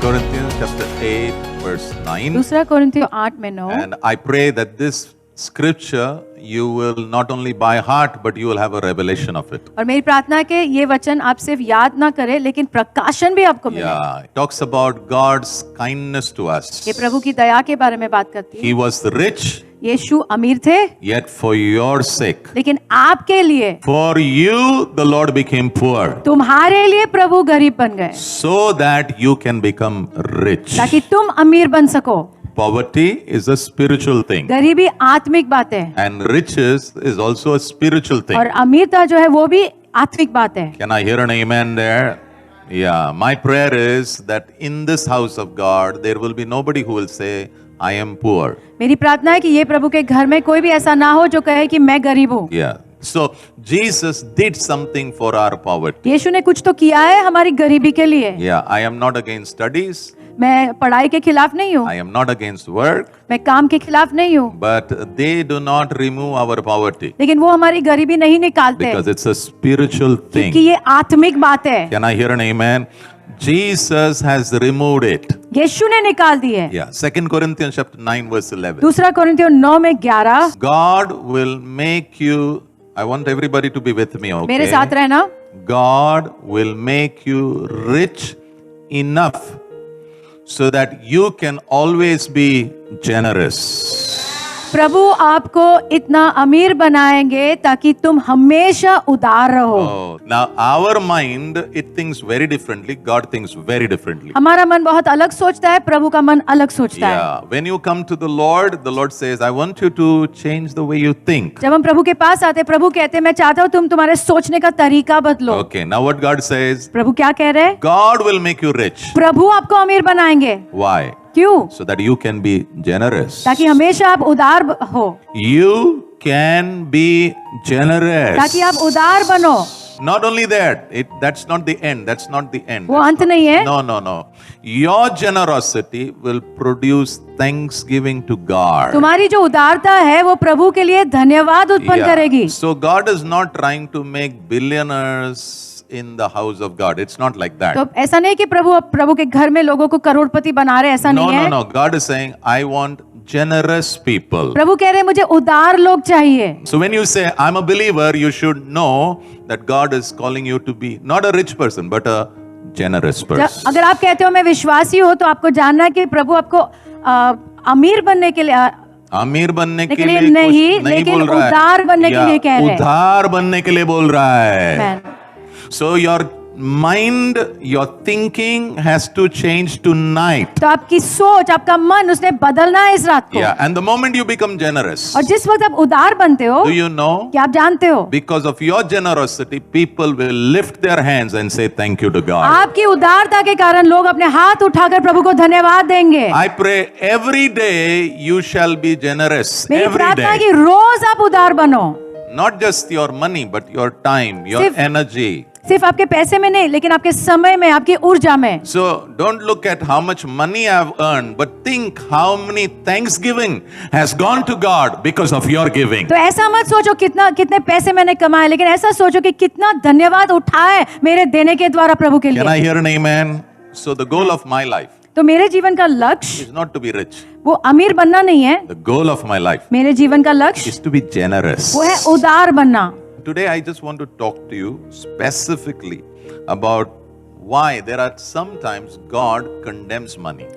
Corinthians chapter 8 verse 9. दूसरा कोरिन्थियों 8 में 9। And I pray that this scripture you will not only by heart but you will have a revelation of it. और मेरी प्रार्थना है कि ये वचन आप सिर्फ याद ना करें लेकिन प्रकाशन भी आपको मिले। Yeah, it talks about God's kindness to us. ये प्रभु की दया के बारे में बात करती है। He was rich, यीशु अमीर थे, yet for your sake, लेकिन आपके लिए, for you the Lord became poor, तुम्हारे लिए प्रभु गरीब बन गए, so that you can become rich. ताकि तुम अमीर बन सको। Poverty is a spiritual thing, गरीबी आत्मिक बात है and riches is also a spiritual thing. और अमीरता जो है वो भी आत्मिक बात है। Can I hear an amen there? Yeah, my prayer is that in this house of God, there will be nobody who will say, I am poor. मेरी प्रार्थना है कि ये प्रभु के घर में कोई भी ऐसा ना हो जो कहे कि मैं गरीब हूँ। Yeah. So, Jesus did something for our poverty. यीशु ने कुछ तो किया है हमारी गरीबी के लिए। Yeah, I am not against studies. मैं पढ़ाई के खिलाफ नहीं हूँ, I am not against work. मैं काम के खिलाफ नहीं हूँ, But they do not remove our poverty. लेकिन वो हमारी गरीबी नहीं निकालते Because it's a spiritual क्योंकि thing. ये आत्मिक बात है। Can I hear an amen? Jesus has removed it. यीशु ने निकाल दी है। Yeah, 2 Corinthians chapter 9 verse 11. दूसरा कोरिन्थियों 9 में 11। God will make you, I want everybody to be with me, okay? मेरे साथ रहना। God will make you rich enough so that you can always be generous. प्रभु आपको इतना अमीर बनाएंगे ताकि तुम हमेशा उदार रहो। Oh, now our mind, it thinks very differently. God thinks very differently. हमारा मन बहुत अलग सोचता है, प्रभु का मन अलग सोचता है। Yeah, when you come to the Lord says, I want you to change the way you think. जब हम प्रभु के पास आते हैं, प्रभु कहते हैं मैं चाहता हूँ तुम तुम्हारे सोचने का तरीका बदलो। Okay, now what God says? प्रभु क्या कह रहे हैं? God will make you rich. प्रभु आपको अमीर बनाएंगे। Why? क्यों? So that you can be generous. ताकि हमेशा आप उदार हो, You can be generous. ताकि आप उदार बनो। Not only that, that's not the end. That's not the end. वो अंत नहीं है। No. Your generosity will produce thanksgiving to God. तुम्हारी जो उदारता है वो प्रभु के लिए धन्यवाद उत्पन्न करेगी। So God is not trying to make billionaires in the house of God. It's not like that. तो ऐसा नहीं कि प्रभु के घर में लोगों को करोड़पति बना रहे, ऐसा नहीं है। No. God is saying, I want generous people. प्रभु कह रहे हैं मुझे उदार लोग चाहिए। So when you say, I'm a believer, you should know that God is calling you to be not a rich person, but a generous person. अगर आप कहते हो मैं विश्वासी हूँ तो आपको जानना है कि प्रभु आपको अमीर बनने के लिए अमीर बनने के लिए लिए नहीं, कुछ नहीं लेकिन बोल रहा है, उदार बनने के लिए कह रहे हैं। उदार बनने के लिए बोल रहा है। Amen. So your mind, your thinking has to change tonight. तो आपकी सोच, आपका मन उसने बदलना है इस रात को। Yeah, and the moment you become generous, और जिस वक्त आप उदार बनते हो, do you know? क्या आप जानते हो? Because of your generosity, people will lift their hands and say thank you to God. आपकी उदारता के कारण लोग अपने हाथ उठाकर प्रभु को धन्यवाद देंगे। I pray every day you shall be generous. मेरी Every प्रार्थना है day. कि रोज आप उदार बनो। Not just your money, but your time, your सिर्फ- energy. सिर्फ आपके पैसे में नहीं, लेकिन आपके समय में, आपकी ऊर्जा में। So don't look at how much money I have earned, but think how many thanksgiving has gone to God because of your giving. तो ऐसा मत सोचो कितने पैसे मैंने कमाए, लेकिन ऐसा सोचो कि कितना धन्यवाद उठाए मेरे देने के द्वारा प्रभु के Can I लिए। hear an amen? So the goal of my life तो मेरे जीवन का लक्ष्य is not to be rich. वो अमीर बनना नहीं है, The goal of my life मेरे जीवन का लक्ष्य is to be generous. वो है उदार बनना। Today I just want to talk to you specifically about why there are sometimes God condemns money.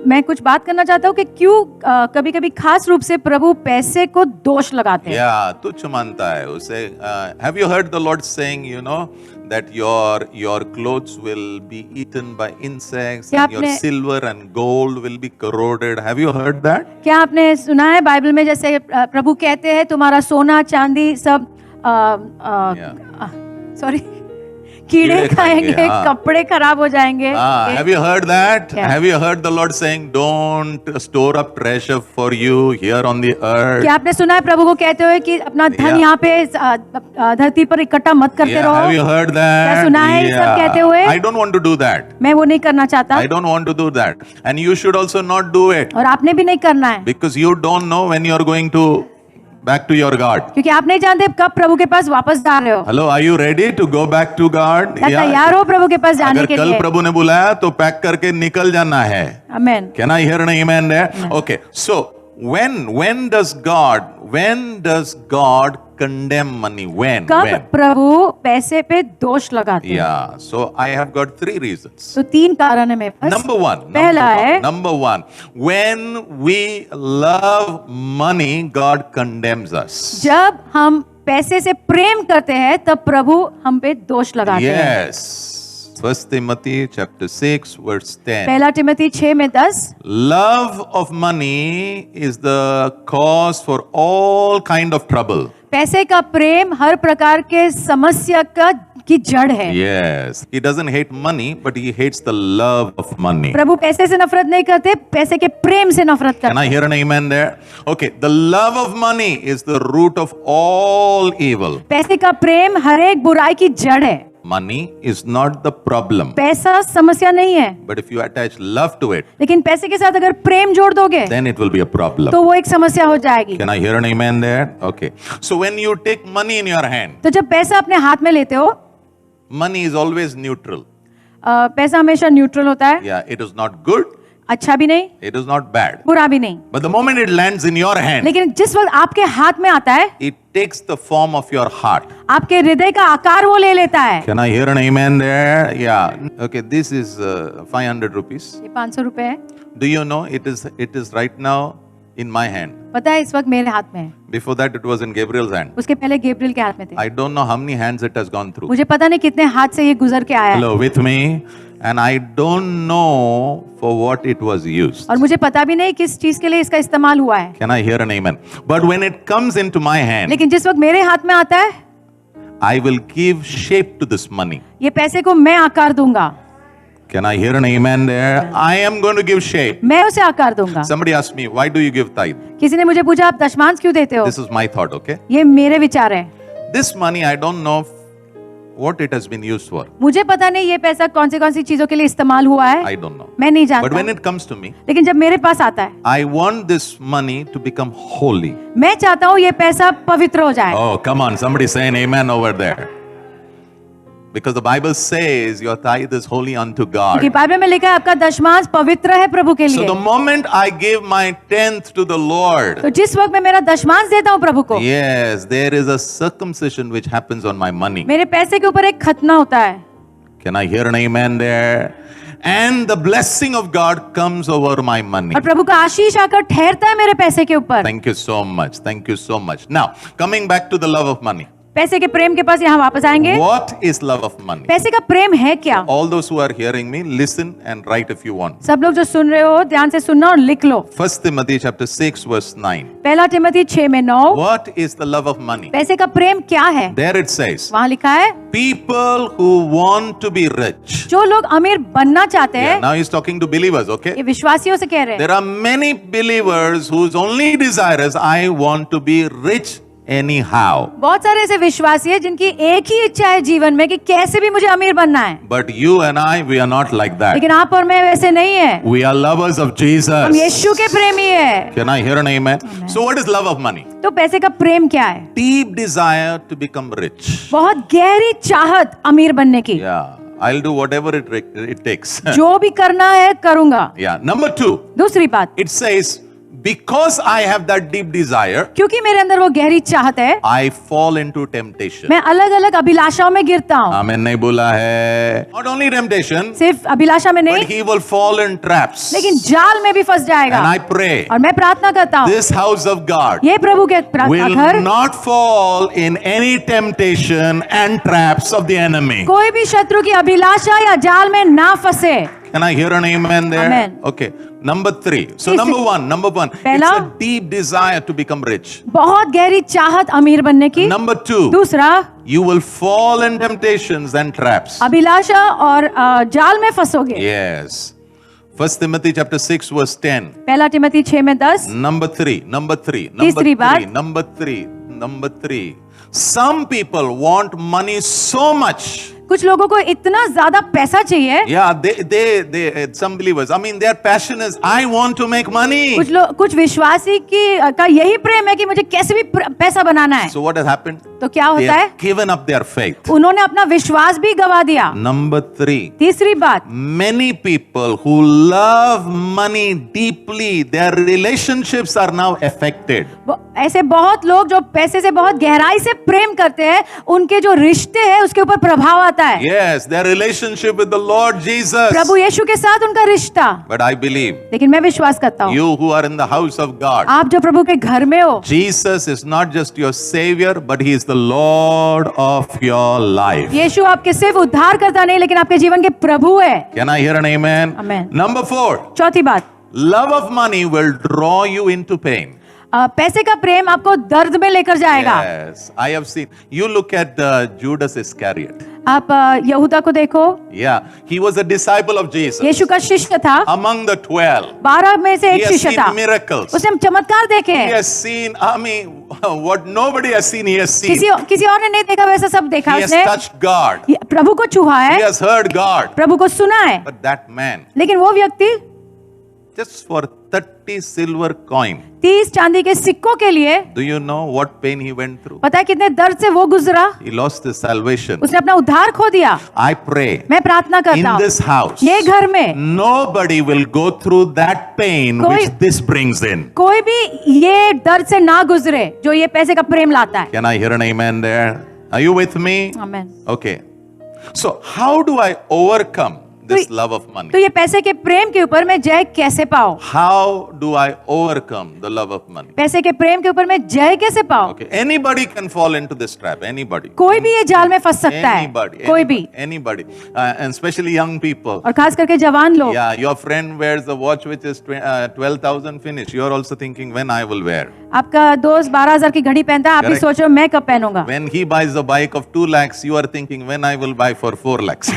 मैं कुछ बात करना चाहता हूँ कि क्यों कभी-कभी खास रूप से प्रभु पैसे को दोष लगाते हैं। Yeah, तुच्छ मानता है उसे। Have you heard the Lord saying, you know, that your clothes will be eaten by insects क्या and your आपने- silver and gold will be corroded? Have you heard that? क्या आपने सुना है बाइबल में जैसे प्रभु कहते हैं तुम्हारा सोना चांदी सब सॉरी कीड़े कीड़े खाएंगे, खाएंगे, हाँ। कपड़े खराब हो जाएंगे। Have you heard that? Yeah. Have you heard the Lord saying, don't store up treasure for you here on the earth? क्या आपने सुना है प्रभु को कहते हुए कि अपना धन Yeah. यहाँ पे धरती पर इकट्ठा मत करते Yeah, रहो? have you heard that? क्या सुना है ये सब कहते हुए? I don't want to do that. मैं वो नहीं करना चाहता I don't want to do that. And you should also not do it. और आपने भी नहीं करना है, Because you don't know when you're going to back to your God? क्योंकि आप नहीं जानते कब प्रभु के पास वापस जा रहे हो। Hello, are you ready to go back to God? क्या तैयार हो प्रभु के पास जाने अगर के कल लिए? प्रभु ने बुलाया तो पैक करके निकल जाना है। आमेन। Can I hear an amen there? Okay. So when does God condemn money? When? कब प्रभु पैसे पे दोष लगाते हैं? Yeah. So I have got 3 reasons. तो 3 कारण है मेरे पास। पहला है Number one, when we love money, God condemns us. जब हम पैसे से प्रेम करते हैं तब प्रभु हम पे दोष लगाते हैं। Yes. 1 Timothy chapter 6 verse 10. पहला तिमोथी 6 में 10। Love of money is the cause for all kind of trouble. पैसे का प्रेम हर प्रकार के समस्या की जड़ है। Yes. He doesn't hate money, but he hates the love of money. प्रभु पैसे से नफरत नहीं करते, पैसे के प्रेम से नफरत Can करते। I hear an amen there? Okay. The love of money is the root of all evil. पैसे का प्रेम हर एक बुराई की जड़ है। Money is not the problem. पैसा समस्या नहीं है, But if you attach love to it, लेकिन पैसे के साथ अगर प्रेम जोड़ दोगे then it will be a problem. तो वो एक समस्या हो जाएगी। Can I hear an amen there? Okay. So when you take money in your hand, तो जब पैसा अपने हाथ में लेते हो, money is always neutral. पैसा हमेशा न्यूट्रल होता है, Yeah, it is not good, अच्छा भी नहीं, it is not bad. बुरा भी नहीं। But the moment it lands in your hand, लेकिन जिस वक्त आपके हाथ में आता है, it takes the form of your heart. आपके हृदय का आकार वो ले लेता है। Can I hear an amen there? Yeah. Okay, this is 500 rupees. ये 500 रुपए है। Do you know it is right now in my hand. पता है इस वक्त मेरे हाथ में है, Before that it was in Gabriel's hand. उसके पहले गैब्रियल के हाथ में थे। I don't know how many hands it has gone through. मुझे पता नहीं कितने हाथ से ये गुजर के आया है, Hello, with me. And I don't know for what it was used. और मुझे पता भी नहीं किस चीज के लिए इसका इस्तेमाल हुआ है। Can I hear an amen? But when it comes into my hand, लेकिन जिस वक्त मेरे हाथ में आता है, I will give shape to this money. ये पैसे को मैं आकार दूंगा, Can I hear an amen there? I am going to give shape. मैं उसे आकार दूंगा। Somebody asked me, why do you give tithe? किसी ने मुझे पूछा आप दशमांश क्यों देते हो? This is my thought, okay? ये मेरे विचार है। This money, I don't know what it has been used for. मुझे पता नहीं ये पैसा कौन सी चीजों के लिए इस्तेमाल हुआ है, I don't know. मैं नहीं But when जानता। it comes to me, लेकिन जब मेरे पास आता है, I want this money to become holy. मैं चाहता हूँ ये पैसा पवित्र हो जाए। Oh, come on. Somebody say an amen over there. Because the Bible says your tithe is holy unto क्योंकि God. बाइबल में लिखा है आपका दशमांश पवित्र है प्रभु के So लिए। the moment I give my tenth to the Lord, तो जिस वक्त मैं मेरा दशमांश देता हूँ प्रभु को, yes, there is a circumcision which happens on my money. मेरे पैसे के ऊपर एक खतना होता है। Can I hear an amen there? And the blessing of God comes over my money. और प्रभु का आशीष आकर ठहरता है मेरे पैसे के ऊपर। Thank you so much. Thank you so much. Now, coming back to the love of money. पैसे के प्रेम के पास यहाँ वापस आएंगे। What is love of money? पैसे का प्रेम है क्या? All those who are hearing me, listen and write if you want. सब लोग जो सुन रहे हो ध्यान से सुनना और लिख लो। 1 Timothy chapter 6 verse 9. पहला तिमोथी 6 में 9। What is the love of money? पैसे का प्रेम क्या है? There it says, वहाँ लिखा है people who want to be rich. जो लोग अमीर बनना चाहते Yeah, हैं। now he's talking to believers, okay? ये विश्वासियों से कह रहे हैं। There are many believers whose only desire is, I want to be rich anyhow. बहुत सारे ऐसे विश्वासी हैं जिनकी एक ही इच्छा है जीवन में कि कैसे भी मुझे अमीर बनना है। But you and I, we are not like that. लेकिन आप और मैं वैसे नहीं है। We are lovers of हम Jesus. यीशु के प्रेमी है। Can I hear an amen? So what is love of money? तो पैसे का प्रेम क्या है? Deep desire to become rich. बहुत गहरी चाहत अमीर बनने की। Yeah, I'll do whatever it takes. जो भी करना है करूंगा। Yeah. Number 2, दूसरी बात, it says, because I have that deep desire, क्योंकि मेरे अंदर वो गहरी चाहत है, I fall into temptation. मैं अलग अलग अभिलाषाओं में गिरता हूँ। Amen नहीं बोला है. Not only temptation, सिर्फ अभिलाषा में but नहीं, he will fall in traps. लेकिन जाल में भी फंस And जाएगा। I pray, और मैं प्रार्थना करता हूँ, this house of God ये प्रभु के will घर not fall in any temptation and traps of the enemy. कोई भी शत्रु की अभिलाषा या जाल में ना फंसे। Can I hear an amen there? Amen. Okay. Number 3. So तीसरी- number one, it's पहला- a deep desire to become rich. बहुत गहरी चाहत अमीर बनने की। Number 2, दूसरा, you will fall in temptations and traps. अभिलाषा और जाल में फंसोगे। Yes. 1 Timothy chapter 6 verse 10. पहला तिमोथी 6 में 10। Number 3. तीसरी बात। Number 3. Some people want money so much. कुछ लोगों को इतना ज्यादा पैसा चाहिए, Yeah, some believers, I mean, their passion is, I want to make money. कुछ विश्वासी का यही प्रेम है कि मुझे कैसे भी पैसा बनाना है। So what has happened? तो क्या They होता है? have given up their faith. उन्होंने अपना विश्वास भी गवा दिया। Number 3. तीसरी बात, Many people who love money deeply, their relationships are now affected. ऐसे बहुत लोग जो पैसे से बहुत गहराई से प्रेम करते हैं, उनके जो रिश्ते हैं उसके ऊपर प्रभाव आता है। Yes, their relationship with the Lord Jesus. प्रभु यीशु के साथ उनका रिश्ता। But I believe, लेकिन मैं विश्वास करता हूँ, you who are in the house of God, आप जो प्रभु के घर में हो, Jesus is not just your savior, but he is the Lord of your life. यीशु आपके सिर्फ उद्धार करता नहीं, लेकिन आपके जीवन के प्रभु है। Can I hear an amen? Amen. Number 4, चौथी बात, love of money will draw you into pain. पैसे का प्रेम आपको दर्द में लेकर जाएगा। Yes, I have seen. You look at Judas Iscariot. आप यहूदा को देखो, Yeah, he was a disciple of Jesus. यीशु का शिष्य था, Among the 12, 12 में से he एक has शिष्य था। seen miracles. उसने चमत्कार देखे He हैं। has seen, I mean, what nobody has seen, he has seen. किसी और ने नहीं देखा, वैसा सब देखा He has उसने। touched God. प्रभु को छुआ He है, has heard God. प्रभु को सुना है, But that man, लेकिन वो व्यक्ति just for 30 silver coin, 30 चांदी के सिक्कों के लिए, do you know what pain he went through? पता है कितने दर्द से वो गुजरा? He lost his salvation. उसने अपना उद्धार खो दिया। I pray, मैं प्रार्थना करता in हूँ, this house, ये घर में nobody will go through that pain which this brings in. कोई भी ये दर्द से ना गुजरे जो ये पैसे का प्रेम लाता है। Can I hear an amen there? Are you with me? Amen. Okay. So, how do I overcome this love of money? तो ये पैसे के प्रेम के ऊपर मैं जय कैसे पाऊं? How do I overcome the love of money? पैसे के प्रेम के ऊपर मैं जय कैसे पाऊं? Okay. Anybody can fall into this trap. Anybody. कोई भी ये जाल में फंस सकता है। Anybody. कोई भी, Anybody. And especially young people. और खास करके जवान लोग। Yeah, your friend wears a watch which is 12,000 finish. You are also thinking when I will wear. आपका दोस्त 12,000 की घड़ी पहनता है, आप भी Correct. सोच रहे हो मैं कब पहनूंगा। When he buys a bike of 2 lakhs, you are thinking when I will buy for 4 lakhs.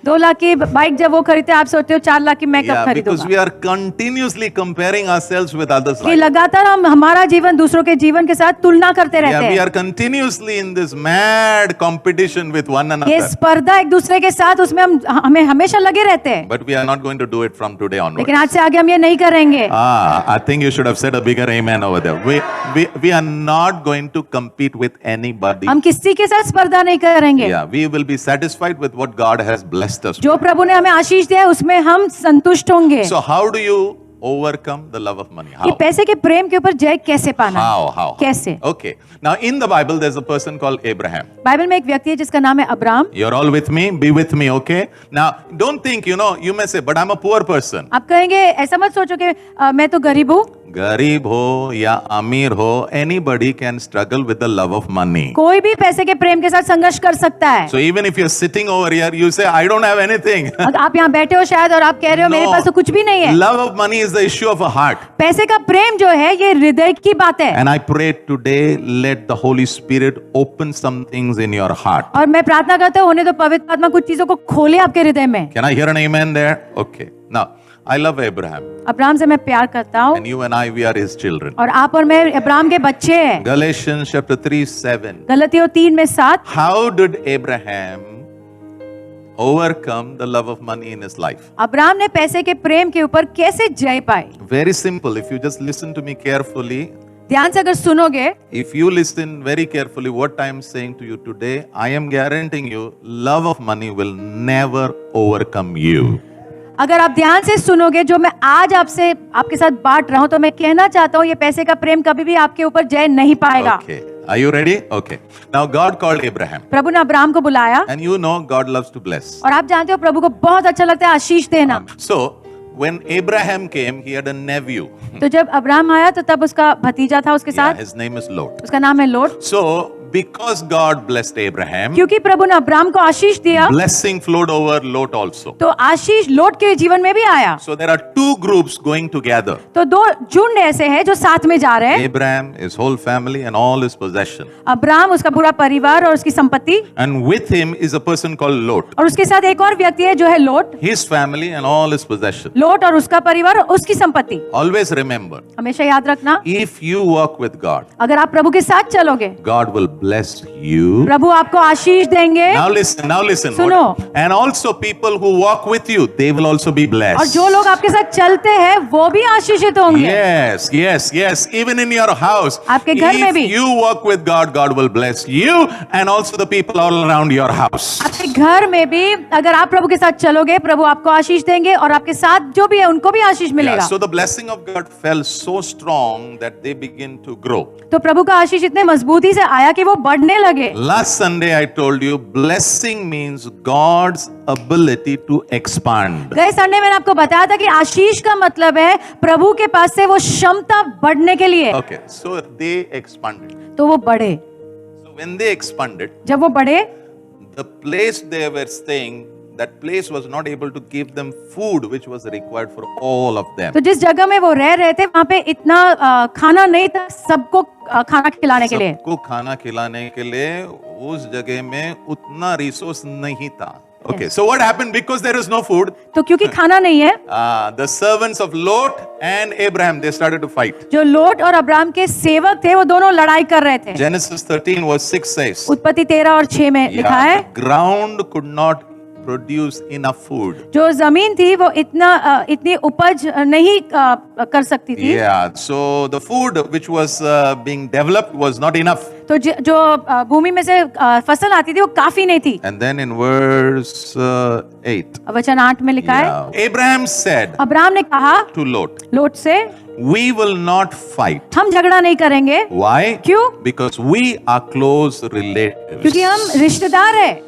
2 lakh की बाइक जब वो खरीदते हैं, आप सोचते हो 4 लाख की मैं कब Yeah, because खरीदूंगा। we are continuously comparing ourselves with others' कि lives. लगातार हम हमारा जीवन दूसरों के जीवन के साथ तुलना करते रहते Yeah, we हैं। are continuously in this mad competition with one ये another. स्पर्धा एक दूसरे के साथ, उसमें हमें हमेशा लगे रहते हैं। But we are not going to do it from today onwards. लेकिन आज से आगे हम ये नहीं करेंगे। I think you should have said a bigger amen over there. We are not going to compete with anybody. हम किसी के साथ स्पर्धा नहीं करेंगे। Yeah, we will be satisfied with what God has blessed us with. जो प्रभु ने हमें आशीष दिया है उसमें हम संतुष्ट होंगे। So how do you overcome the love of money? ये How? पैसे के प्रेम के ऊपर जय कैसे पाना है? How? कैसे? Okay. Now in the Bible there's a person called Abraham. Bible में एक व्यक्ति है जिसका नाम है Abram. You're all with me? Be with me, okay? Now don't think, you may say, but I'm a poor person. आप कहेंगे, ऐसा मत सोचो कि मैं तो गरीब हूँ। गरीब हो या अमीर हो, anybody can struggle with the love of money. कोई भी पैसे के प्रेम के साथ संघर्ष कर सकता है। So even if you're sitting over here, you say, I don't have anything. आप यहाँ बैठे हो शायद और आप कह रहे हो मेरे पास तो कुछ भी नहीं है। Love of money is the issue of a heart. पैसे का प्रेम जो है ये हृदय की बात है। And I pray today, let the Holy Spirit open some things in your heart. और मैं प्रार्थना करता हूँ होने तो पवित्र आत्मा कुछ चीजों को खोले आपके हृदय में। Can I hear an amen there? Okay. Now, I love Abraham. Abram से मैं प्यार करता हूँ And you and I, we are his children. और आप और मैं अब्राम के बच्चे हैं। Galatians chapter 3:7. गलतियों 3:7। How did Abraham overcome the love of money in his life? Abram ने पैसे के प्रेम के ऊपर कैसे जय पाई? Very simple. If you just listen to me carefully, ध्यान से अगर सुनोगे, if you listen very carefully what I am saying to you today, I am guaranteeing you, love of money will never overcome you. अगर आप ध्यान से सुनोगे जो मैं आज आपके साथ बांट रहा हूं, तो मैं कहना चाहता हूं ये पैसे का प्रेम कभी भी आपके ऊपर जय नहीं पाएगा। Okay. Are you ready? Okay. Now God called Abraham. प्रभु ने अब्राम को बुलाया And you know God loves to bless. और आप जानते हो प्रभु को बहुत अच्छा लगता है आशीष देना। So, when Abraham came, he had a nephew. तो जब अब्राम आया तो तब उसका भतीजा था उसके Yeah, साथ, his name is Lot. उसका नाम है लोट। So, because God blessed Abraham, क्योंकि प्रभु ने अब्राम को आशीष दिया blessing flowed over Lot also. तो आशीष लोट के जीवन में भी आया। So, there are two groups going together. तो 2 झुंड ऐसे हैं जो साथ में जा रहे हैं। Abraham, his whole family and all his possession. Abram, उसका पूरा परिवार और उसकी संपत्ति, And with him is a person called Lot. और उसके साथ एक और व्यक्ति है जो है लोट। His family and all his possession. लोट और उसका परिवार और उसकी संपत्ति। Always remember, हमेशा याद रखना, if you walk with God, अगर आप प्रभु के साथ चलोगे God will bless you. प्रभु आपको आशीष देंगे। Now listen. सुनो। And also people who walk with you, they will also be और blessed. जो लोग आपके साथ चलते हैं वो भी आशीषित होंगे। Yes. Even in your house, आपके घर में भी। if you walk with God, God will bless you and also the people all around your house. आपके घर में भी अगर आप प्रभु के साथ चलोगे, प्रभु आपको आशीष देंगे और आपके साथ जो भी है उनको भी आशीष मिलेगा। So the blessing of God fell so strong that they begin to grow. तो प्रभु का आशीष इतने मजबूती से आया कि वो बढ़ने लगे। Last Sunday I told you blessing means God's ability to expand. गए संडे मैंने आपको बताया था कि आशीष का मतलब है प्रभु के पास से वो क्षमता बढ़ने के लिए। Okay, so they expanded. तो वो बढ़े। So when they expanded, जब वो बढ़े, the place they were staying, that place was not able to give them food which was required for all of them. तो जिस जगह में वो रह रहे थे वहां पे इतना खाना नहीं था सबको खाना खिलाने के लिए। सबको खाना खिलाने के लिए उस जगह में उतना रिसोर्स नहीं था। Okay, so what happened? Because there is no food, तो क्योंकि खाना नहीं है, the servants of Lot and Abraham, they started to fight. जो लोट और अब्राम के सेवक थे वो दोनों लड़ाई कर रहे थे। Genesis 13 verse 6 says, उत्पत्ति 13 और 6 में लिखा है, the ground could not produce enough food. जो जमीन थी वो इतनी उपज नहीं कर सकती थी। Yeah, so the food which was being developed was not enough. तो जो भूमि में से फसल आती थी वो काफी नहीं थी। And then in verse 8, वचन 8 में लिखा है, Abraham said अब्राम ने कहा to Lot, लोट से, we will not fight. हम झगड़ा नहीं करेंगे। Why? क्यों? Because we are close relatives. क्योंकि हम रिश्तेदार हैं।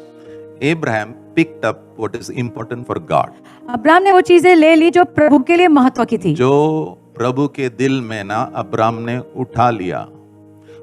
Abraham picked up what is important for God. Abram ने वो चीजें ले ली जो प्रभु के लिए महत्व की थी। जो प्रभु के दिल में ना अब्राम ने उठा लिया.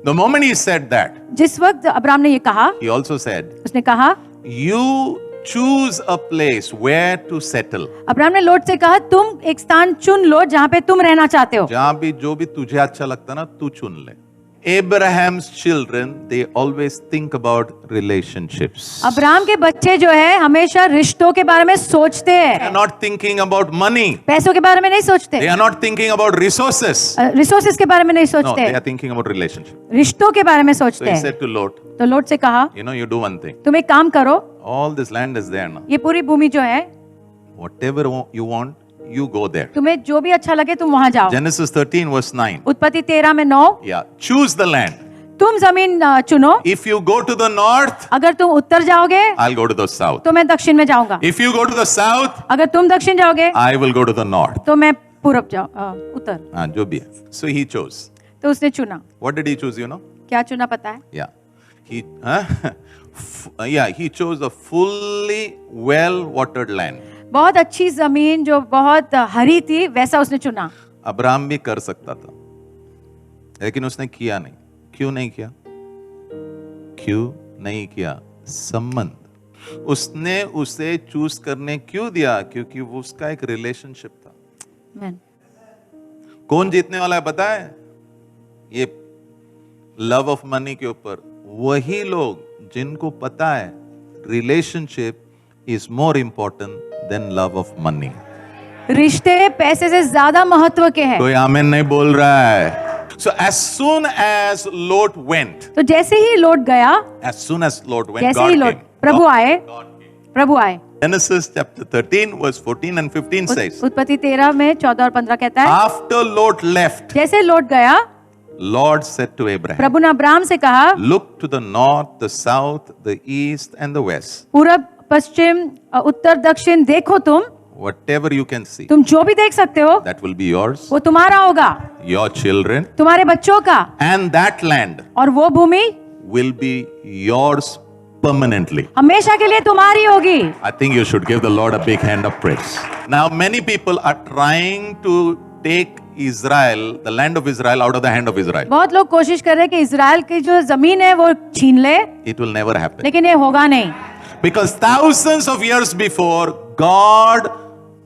The moment he said that, जिस वक्त अब्राम ने ये कहा, he also said, उसने कहा, you choose a place where to settle. Abram ने लोट से कहा, तुम एक स्थान चुन लो जहाँ पे तुम रहना चाहते हो। जहां भी जो भी तुझे अच्छा लगता ना तू चुन ले. Abraham's children, they always think about relationships. Abram के बच्चे जो है हमेशा रिश्तों के बारे में सोचते They are हैं, not thinking about money. पैसों के बारे में नहीं सोचते, They are not thinking about resources. Resources के बारे में नहीं No, they सोचते, are thinking about relationship. रिश्तों के बारे में So सोचते he हैं। said to Lot, तो लोट से कहा, you know, you do one thing. तुम एक काम करो, All this land is there now. ये पूरी भूमि जो है, Whatever you want, you go there. तुम्हें जो भी अच्छा लगे तुम वहां जाओ। Genesis 13 verse 9. उत्पत्ति 13 में 9, Yeah. Choose the land. तुम जमीन चुनो, If you go to the north, अगर तुम उत्तर जाओगे I'll go to the south. तो मैं दक्षिण में जाऊंगा, If you go to the south, अगर तुम दक्षिण जाओगे I will go to the north. तो मैं पूरब उत्तर। हाँ, जो भी है. So he chose. तो उसने चुना। What did he choose, you know? क्या चुना पता है? Yeah. He chose a fully well-watered land. बहुत अच्छी जमीन जो बहुत हरी थी वैसा उसने चुना। अब्राहम भी कर सकता था, लेकिन उसने किया नहीं. क्यों नहीं किया? क्यों नहीं किया? संबंध. उसने उसे चूज करने क्यों दिया? क्योंकि वो उसका एक रिलेशनशिप था. Amen. कौन जीतने वाला है पता है? ये लव ऑफ मनी के ऊपर वही लोग जिनको पता है relationship is more important than love of money. रिश्ते पैसे से ज्यादा महत्व के हैं। कोई आमीन नहीं बोल रहा है. So as soon as Lot went, तो जैसे ही लोट गया, as soon as Lot went, जैसे God ही लोट came. प्रभु आए, God came. प्रभु आए। Genesis chapter 13 verse 14 and 15 says, उत्पत्ति 13 में 14 और 15 कहता है, after Lot left, जैसे लोट गया, Lord said to Abraham, प्रभु ने अब्राम से कहा, look to the north, the south, the east and the west. पूरब पश्चिम उत्तर दक्षिण देखो, Whatever you can see, तुम जो भी देख सकते हो that will be yours, वो तुम्हारा होगा, your children, तुम्हारे बच्चों का, and that land और वो भूमि will be yours permanently. हमेशा के लिए तुम्हारी होगी। I think you should give the Lord a big hand of praise. Now, many people are trying to take Israel, the land of Israel, out of the hand of Israel. बहुत लोग कोशिश कर रहे हैं कि इजराइल की जो जमीन है वो छीन ले, It will never happen. लेकिन ये होगा नहीं, Because thousands of years before, God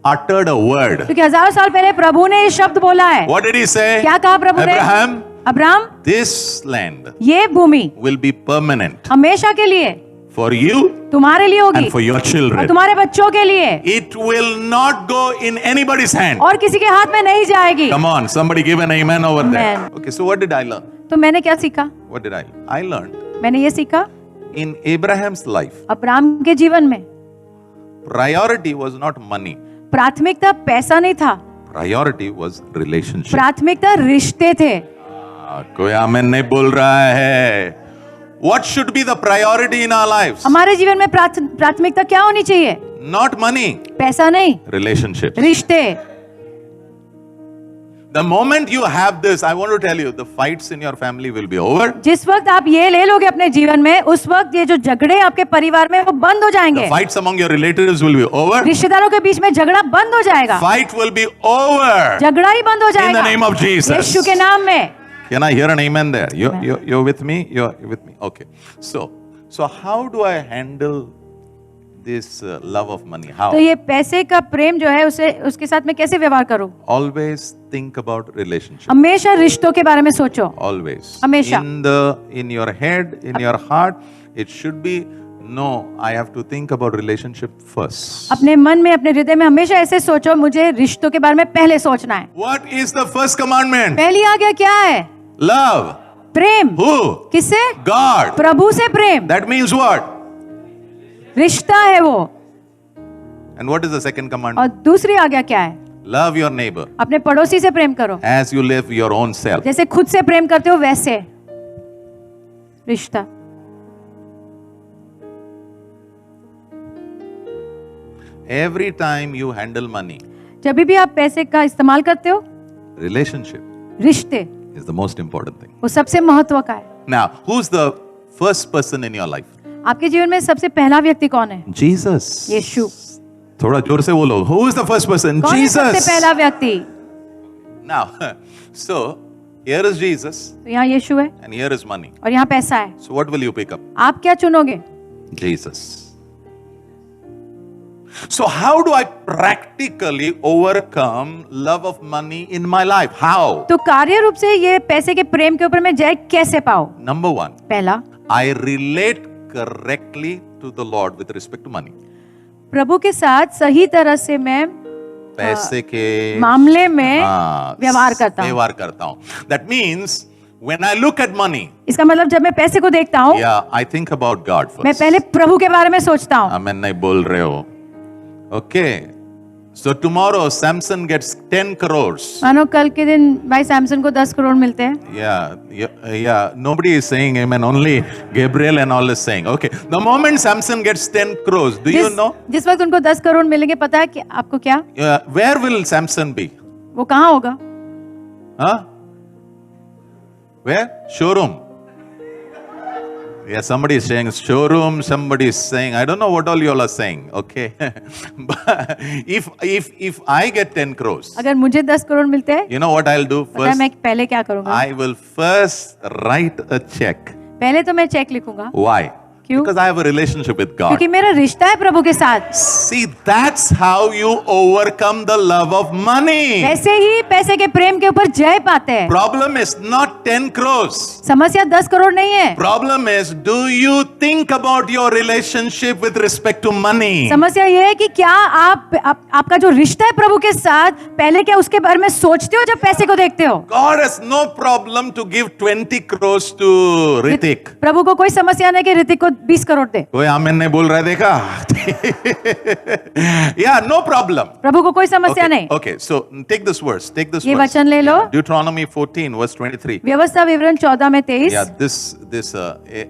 uttered a word. क्योंकि हजारों साल पहले प्रभु ने ये शब्द बोला है। What did he say? क्या कहा प्रभु ने? Abraham, अब्राम, this land ये भूमि will be permanent हमेशा के लिए for you तुम्हारे लिए होगी and for your और children. तुम्हारे बच्चों के लिए, It will not go in anybody's hand. और किसी के हाथ में नहीं जाएगी। Come on, somebody give an amen over there. Amen. Okay, so what did I learn? तो मैंने क्या सीखा? What did I learn? I learned मैंने ये सीखा In Abraham's life, अब्राहम के जीवन में priority was not money. प्राथमिकता पैसा नहीं था, Priority was relationship. प्राथमिकता रिश्ते थे। कोई आमेन नहीं बोल रहा है। What should be the priority in our lives? हमारे जीवन में प्राथमिकता क्या होनी चाहिए? Not money. पैसा नहीं, Relationship. रिश्ते। The moment you have this, I want to tell you, the fights in your family will be over. जिस वक्त आप ये ले लोगे अपने जीवन में, उस वक्त ये जो झगड़े आपके परिवार में वो बंद हो जाएंगे। The fights among your relatives will be over. रिश्तेदारों के बीच में झगड़ा बंद हो जाएगा, Fight will be over. झगड़ा ही बंद हो In the जाएगा name of Jesus. यीशु के नाम में। Can I hear an amen there? You're with me? You're with me? Okay. So how do I handle this love of money? How? तो ये पैसे का प्रेम जो है उसे उसके साथ में कैसे व्यवहार करूं? Always think about relationship. हमेशा रिश्तों के बारे में सोचो। Always. हमेशा। In your head, in your heart, it should be, no, I have to think about relationship first. अपने मन में, अपने हृदय में हमेशा ऐसे सोचो, मुझे रिश्तों के बारे में पहले सोचना है। What is the first commandment? पहली आज्ञा क्या है? Love. प्रेम। Who? किससे? God. प्रभु से प्रेम। That means what? रिश्ता है वो। And what is the second commandment? और दूसरी आज्ञा क्या है? Love your neighbor अपने पड़ोसी से प्रेम करो, as you live your own self. जैसे खुद से प्रेम करते हो वैसे। रिश्ता। Every time you handle money, जब भी आप पैसे का इस्तेमाल करते हो, relationship रिश्ते is the most important thing. वो सबसे महत्व का है। Now, who's the first person in your life? आपके जीवन में सबसे पहला व्यक्ति कौन है? Jesus. यीशु। थोड़ा जोर से बोलो. Who is the first person? कौन है सबसे Jesus. पहला व्यक्ति? Now, so here is Jesus तो यहाँ यीशु है and here is money. और यहाँ पैसा है। So what will you pick up? आप क्या चुनोगे? Jesus. So how do I practically overcome love of money in my life? How? तो कार्य रूप से ये पैसे के प्रेम के ऊपर मैं जय कैसे पाऊं? Number one, पहला, I relate correctly to the Lord with respect to money. प्रभु के साथ सही तरह से मैं पैसे के मामले में हाँ, व्यवहार करता हूं। व्यवहार करता हूं. That means when I look at money, इसका मतलब जब मैं पैसे को देखता हूँ, yeah, I think about God मैं first. पहले प्रभु के बारे में सोचता हूँ। Amen नहीं बोल रहे हो. Okay. So tomorrow Samson gets 10 crores. मानो कल के दिन भाई सैमसन को 10 करोड़ मिलते हैं। Yeah. Nobody is saying amen. Only Gabriel and all is saying. Okay. The moment Samson gets 10 crores, do you know? जिस वक्त उनको 10 करोड़ मिलेंगे, पता है कि आपको क्या? Where will Samson be? वो कहाँ होगा? Huh? Where? Showroom. Yeah, somebody is saying showroom, somebody is saying, I don't know what all you all are saying, okay? But if I get 10 crores, अगर मुझे 10 करोड़ मिलते हैं, you know what I'll do पता है first? मैं पहले क्या करूंगा? I will first write a check. पहले तो मैं चेक लिखूंगा। Why? क्यों? Because I have a relationship with God. क्योंकि मेरा रिश्ता है प्रभु के साथ। See, that's how you overcome the love of money. ऐसे ही पैसे के प्रेम के ऊपर जय पाते हैं। Problem is not 10 crores. समस्या 10 करोड़ नहीं है। Problem is, do you think about your relationship with respect to money? समस्या ये है कि क्या आपका जो रिश्ता है प्रभु के साथ, पहले क्या उसके बारे में सोचते हो जब पैसे को देखते हो? God has no problem to give 20 crores to Ritik. प्रभु को कोई समस्या नहीं कि ऋतिक को 20 करोड़ दे। कोई आमेन नहीं बोल रहा है, देखा? Yeah, no problem. प्रभु को कोई समस्या नहीं। Okay, so take this verse. Take this ये verse. वचन ले लो। Deuteronomy 14 verse 23. व्यवस्था विवरण 14 में 23। Yeah, this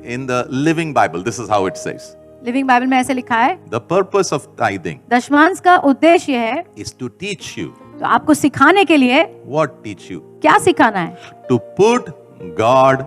in the Living Bible, this is how it says. Living Bible में ऐसे लिखा है, The purpose of tithing दशमांश का उद्देश्य है is to teach you. तो आपको सिखाने के लिए What teach you? क्या सिखाना है? To put God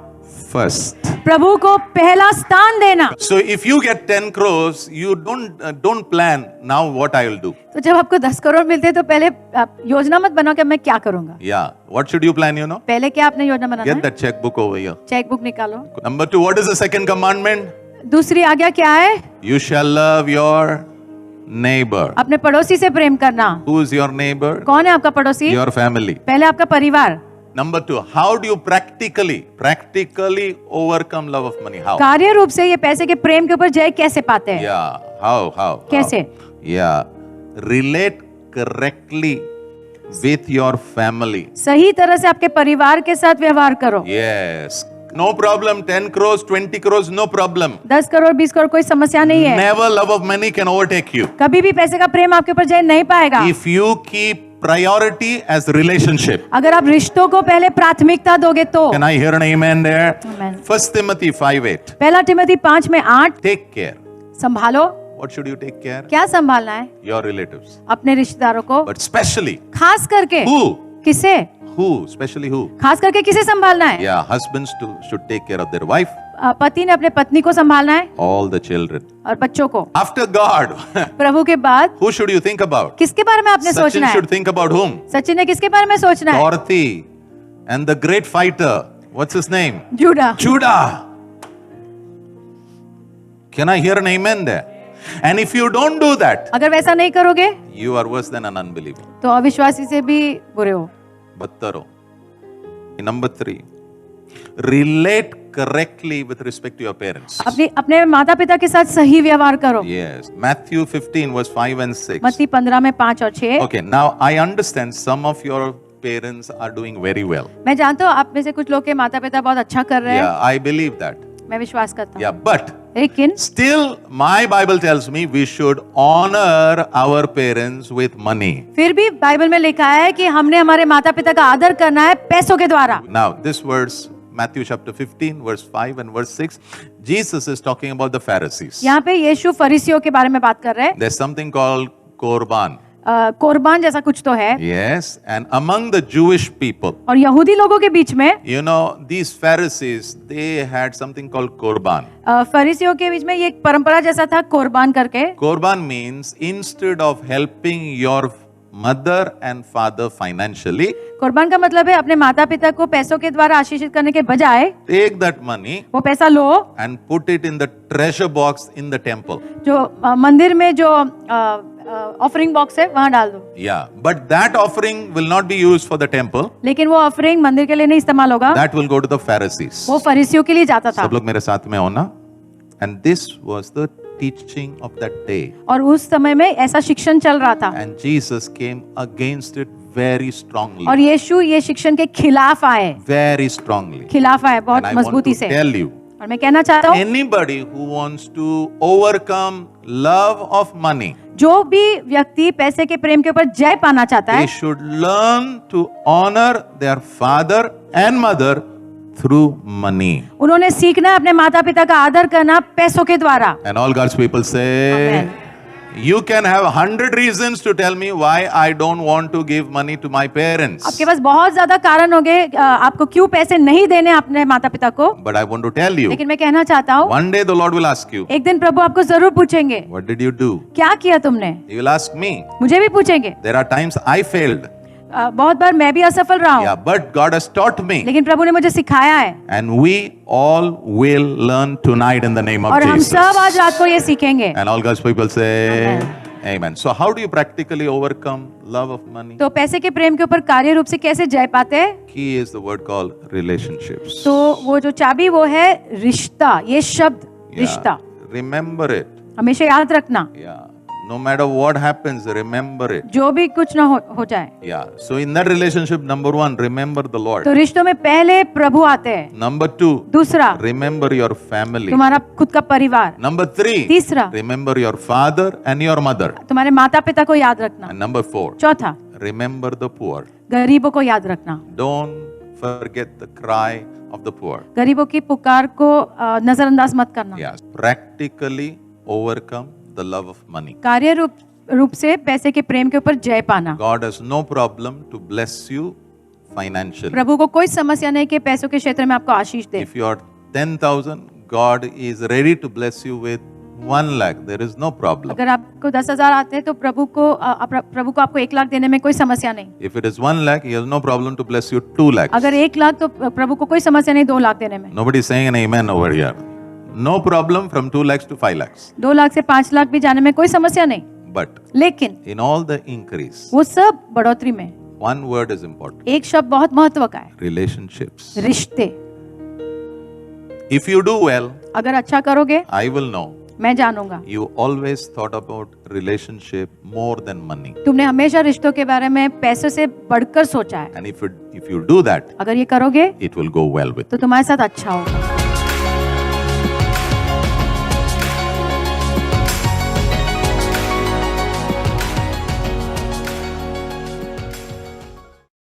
first. प्रभु को पहला स्थान देना। So if you get 10 crores, you don't plan now what I will do. तो जब आपको 10 करोड़ मिलते हैं तो पहले आप योजना मत बनाओ कि मैं क्या करूंगा। Yeah, what should you plan, you know? पहले क्या आपने योजना बनाना Get है? that checkbook over here. Cheque book निकालो। Number 2, what is the second commandment? दूसरी आज्ञा क्या है? You shall love your neighbor. अपने पड़ोसी से प्रेम करना। Who is your neighbor? कौन है आपका पड़ोसी? Your family. पहले आपका परिवार। Number 2, how do you practically overcome love of money? How? कार्य रूप से ये पैसे के प्रेम के ऊपर जय कैसे पाते हैं? Yeah, how? कैसे? Yeah, relate correctly with your family. सही तरह से आपके परिवार के साथ व्यवहार करो। Yes, No problem. 10 crores, 20 crores, no problem. 10 crore 20 crore कोई समस्या नहीं है। Never love of money can overtake you. कभी भी पैसे का प्रेम आपके ऊपर जय नहीं पाएगा। If you keep priority as relationship. अगर आप रिश्तों को पहले प्राथमिकता दोगे तो। Can I hear an amen there? Amen. 1 Timothy 5:8. पहला तिमोथी 5:8 Take care. संभालो। What should you take care? क्या संभालना है? Your relatives. अपने रिश्तेदारों को। But especially खास करके who? किसे? Who? Especially who? खास करके किसे संभालना है? Yeah, husbands should take care of their wife, पति ने अपने पत्नी को संभालना है all the children. और बच्चों को। After God, प्रभु के बाद who should you think about? किसके बारे में आपने सोचना Sachin है? should think about whom? Sachin ने किसके बारे में सोचना है? Dorothy and the great fighter. What's his name? Judah. Judah. Can I hear an amen there? And if you don't do that, अगर वैसा नहीं करोगे you are worse than an unbeliever. तो अविश्वासी से भी बुरे हो। बदतर हो. Number 3, relate correctly with respect to your parents. अपने माता पिता के साथ सही व्यवहार करो। Yes. Matthew 15 verse 5 and 6. मत्ती 15 में 5 और 6। Okay, now I understand some of your parents are doing very well. मैं जानता हूँ आप में से कुछ लोग के माता पिता बहुत अच्छा कर रहे हैं। Yeah, I believe that. मैं विश्वास करता हूँ। Yeah, but लेकिन still my Bible tells me we should honor our parents with money. फिर भी बाइबल में लिखा है कि हमने हमारे माता पिता का आदर करना है पैसों के द्वारा। Now, this verse, Matthew chapter 15, verse 5 and verse 6, Jesus is talking about the Pharisees. यहाँ पे यीशु फरीसियों के बारे में बात कर रहे हैं। There's something called Korban. कुर्बान जैसा कुछ तो है। Yes, and among the Jewish people, और यहूदी लोगों के बीच में you know, these Pharisees, they had something called Korban. फरीसियों के बीच में ये एक परंपरा जैसा था कुर्बान करके। Korban means instead of helping your mother and father financially, कुर्बान का मतलब है अपने माता पिता को पैसों के द्वारा आशीषित करने के बजाय take that money वो पैसा लो and put it in the treasure box in the temple. जो मंदिर में जो ऑफरिंग बॉक्स है वहां डाल दो। Yeah, but that offering will not be used for the temple. लेकिन वो ऑफरिंग मंदिर के लिए नहीं इस्तेमाल होगा, That will go to the Pharisees. वो फरीसियों के लिए जाता था। सब लोग मेरे साथ में हो ना? And this was the teaching of that day. और उस समय में ऐसा शिक्षण चल रहा था And Jesus came against it very strongly. और यीशु ये शिक्षण के खिलाफ आए, Very strongly. खिलाफ आए And बहुत I want मजबूती to से। tell you, और मैं कहना चाहता हूँ anybody who wants to overcome love of money, जो भी व्यक्ति पैसे के प्रेम के ऊपर जय पाना चाहता they है should learn to honor their father and mother through money. उन्होंने सीखना है अपने माता पिता का आदर करना पैसों के द्वारा। And all God's people say, Amen. you can have 100 reasons to tell me why I don't want to give money to my parents. आपके पास बहुत ज्यादा कारण होंगे आपको क्यों पैसे नहीं देने अपने माता पिता को, But I want to tell you, लेकिन मैं कहना चाहता हूँ one day the Lord will ask you, एक दिन प्रभु आपको जरूर पूछेंगे what did you do? क्या किया तुमने। He will ask me. मुझे भी पूछेंगे। There are times I failed. बहुत बार मैं भी असफल रहा हूँ, Yeah, but God has taught me. लेकिन प्रभु ने मुझे सिखाया है And we all will learn tonight in the name of और हम Jesus. सब आज रात को ये सीखेंगे। And all God's people say, Amen. Amen. So how do you practically overcome love of money? तो पैसे के प्रेम के ऊपर कार्य रूप से कैसे जय पाते हैं? Key is the word called relationships. तो वो जो चाबी वो है रिश्ता, ये शब्द रिश्ता। Remember it. हमेशा याद रखना, Yeah. No matter what happens, remember it. जो भी कुछ ना हो जाए। Yeah. So in that relationship, number 1, remember the Lord. तो रिश्तों में पहले प्रभु आते हैं, Number 2, दूसरा remember your family. तुम्हारा खुद का परिवार, Number 3, तीसरा remember your father and your mother. तुम्हारे माता पिता को याद रखना, And number 4, चौथा remember the poor. गरीबों को याद रखना, Don't forget the cry of the poor. गरीबों की पुकार को नजरअंदाज मत करना। Yes. Practically overcome the love of money. कार्य रूप से पैसे के प्रेम के ऊपर जय पाना। God has no problem to bless you financially. प्रभु को कोई समस्या नहीं कि पैसों के क्षेत्र में आपको आशीष दे। If you are 10,000, God is ready to bless you with 1 lakh. There is no problem. अगर आपको 10,000 आते हैं तो प्रभु को आपको 1 लाख देने में कोई समस्या नहीं। If it is 1 lakh, He has no problem to bless you 2 lakhs. अगर 1 लाख तो प्रभु को कोई समस्या नहीं 2 लाख देने में। Nobody is saying an amen over here. No problem from 2 lakhs to 5 lakhs. 2 lakh से 5 लाख भी जाने में कोई समस्या नहीं, But लेकिन in all the increase, वो सब बढ़ोतरी में one word is important. एक शब्द बहुत महत्व का है, Relationships. रिश्ते। If you do well, अगर अच्छा करोगे I will know. मैं जानूंगा You always thought about relationship more than money. तुमने हमेशा रिश्तों के बारे में पैसों से बढ़कर सोचा है। And if you do that, अगर ये करोगे it will go well with तो तुम्हारे साथ अच्छा होगा।